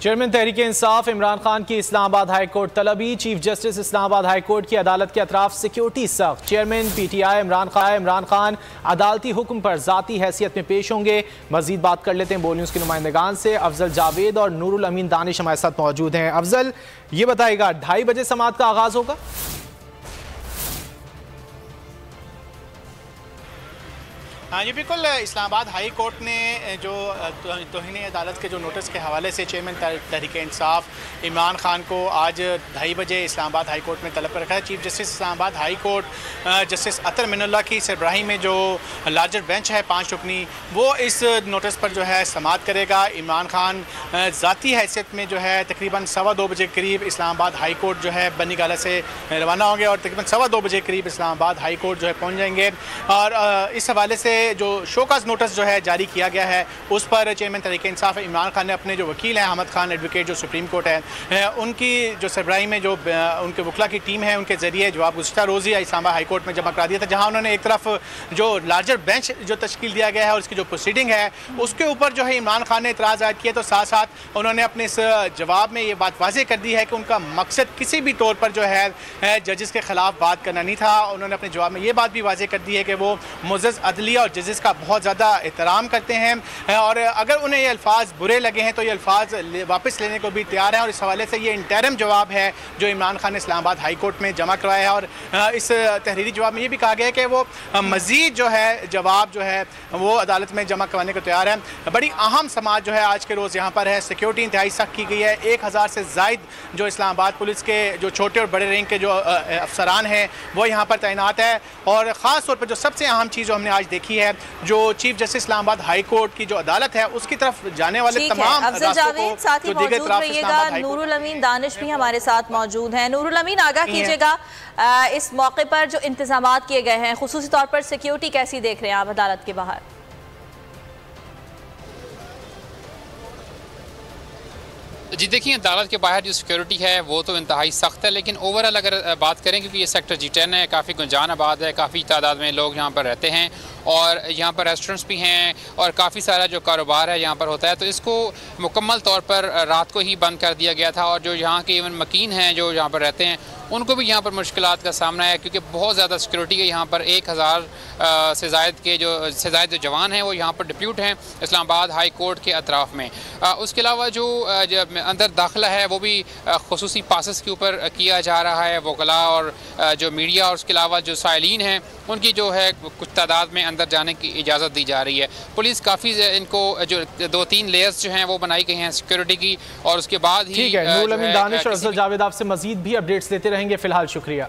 Chairman Tehreek Insaf Imran Khan की Islamabad high court तलबी। Chief justice Islamabad high court की अदालत के अतराफ सिक्योरिटी सख्त। चेयरमैन PTI इमरान खान अदालती हुक्म पर जाती हैसियत में पेश होंगे। मजीद बात कर लेते हैं बोल न्यूज़ के नुमाइंदगान से। अफजल जावेद और नूरुल अमीन दानिश हमारे साथ मौजूद हैं। अफजल, ये बताएगा 2:30 बजे समाअत का आगाज होगा? हाँ जी बिल्कुल। इस्लामाबाद हाई कोर्ट ने जो तौहीन अदालत के जो नोटिस के हवाले से चेयरमैन तहरीक इंसाफ इमरान खान को आज 2:30 बजे इस्लामाबाद हाई कोर्ट में तलब पर रखा है। Chief justice Islamabad high court justice Athar Minallah की सरबराही में जो लार्जर बेंच है 5 रुकनी, वो इस नोटिस पर जो है समाअत करेगा। इमरान खान ज़ाती हैसियत में जो है तकरीबन 2:15 बजे करीब इस्लामाबाद हाई कोर्ट जो है बनी गाला से रवाना होंगे और तकरीबन 2:15 बजे करीब इस्लामाबाद हाई कोर्ट जो है पहुँच जाएंगे। और इस हवाले से जो शोकाज नोटिस जो है जारी किया गया है उस पर चेयरमैन तहरीक इंसाफ इमरान खान ने अपने जो वकील हैं अहमद खान एडवोकेट जो सुप्रीम कोर्ट है उनकी जो सरबराही में जो उनके वकला की टीम है उनके जरिए जवाब गुज़िश्ता रोज़ ही इस्लामाबाद हाई कोर्ट में जमा करा दिया था, जहां उन्होंने एक तरफ जो लार्जर बेंच जो तश्कील दिया गया है और इसकी जो प्रोसीडिंग है उसके ऊपर जो है इमरान खान ने इतराज़ आयद किया, तो साथ साथ उन्होंने अपने इस जवाब में ये बात वाज़ेह कर दी है कि उनका मकसद किसी भी तौर पर जो है जजेस के ख़िलाफ़ बात करना नहीं था। उन्होंने अपने जवाब में ये बात भी वाज़ेह कर दी है कि वो मुअज़्ज़ज़ अदलिया और जजेस का बहुत ज़्यादा एहतराम करते हैं और अगर उन्हें ये अल्फाज बुरे लगे हैं तो ये अल्फाज वापस लेने को भी तैयार हैं। और इस हवाले से ये इंटरिम जवाब है जो इमरान खान ने इस्लामाबाद हाई कोर्ट में जमा करवाया है। और इस तहरीरी जवाब में ये भी कहा गया है कि वो मज़ीद जो है जवाब जो है वो अदालत में जमा करवाने को तैयार है। बड़ी अहम समाअत जो है आज के रोज़ यहाँ पर है। सिक्योरिटी इंतहाई सख्त की गई है। 1000 से ज़ायद जो इस्लामाबाद पुलिस के जो छोटे और बड़े रैंक के जो अफसरान हैं वो यहाँ पर तैनात है। और ख़ास तौर पर जो सबसे अहम चीज़ जो हमने आज देखी है, जो chief justice Islamabad high court की जो अदालत है उसकी तरफ जाने वाले तमाम अफजल जावेद साथ ही मौजूद रहिएगा। नूरुल अमीन दानिश भी हमारे साथ मौजूद हैं। नूरुल अमीन, आगाह कीजिएगा इस मौके पर जो इंतजामात किए गए हैं, खुसूसी तौर पर सिक्योरिटी कैसी देख रहे हैं आप अदालत के बाहर? जी देखिए, अदालत के बाहर जो सिक्योरिटी है वो तो इंतहाई सख्त है, लेकिन ओवरऑल अगर बात करें क्योंकि ये सेक्टर G10 है, काफ़ी गुंजान आबाद है, काफ़ी तादाद में लोग यहाँ पर रहते हैं और यहाँ पर रेस्टोरेंट्स भी हैं और काफ़ी सारा जो कारोबार है यहाँ पर होता है, तो इसको मुकम्मल तौर पर रात को ही बंद कर दिया गया था। और जो यहाँ के इवन मकीन हैं जो यहाँ पर रहते हैं उनको भी यहाँ पर मुश्किलात का सामना है क्योंकि बहुत ज़्यादा सिक्योरिटी है। यहाँ पर 1000 से ज़ायद जो जवान हैं वो यहाँ पर डिप्यूट हैं इस्लामाबाद हाई कोर्ट के अतराफ़ में। उसके अलावा जो अंदर दाखिला है वो भी खुसूसी पासेस के ऊपर किया जा रहा है। वकला और जो मीडिया और उसके अलावा जो साइलिन हैं उनकी जो है कुछ तादाद में अंदर जाने की इजाज़त दी जा रही है। पुलिस काफ़ी इनको जो 2-3 लेयर्स जो हैं वो बनाई गई हैं सिक्योरिटी की और उसके बाद ही ठीक है। नूरुल अमीन दानिश और अफजल जावेद आपसे मजीद भी अपडेट्स लेते रहेंगे। फिलहाल शुक्रिया।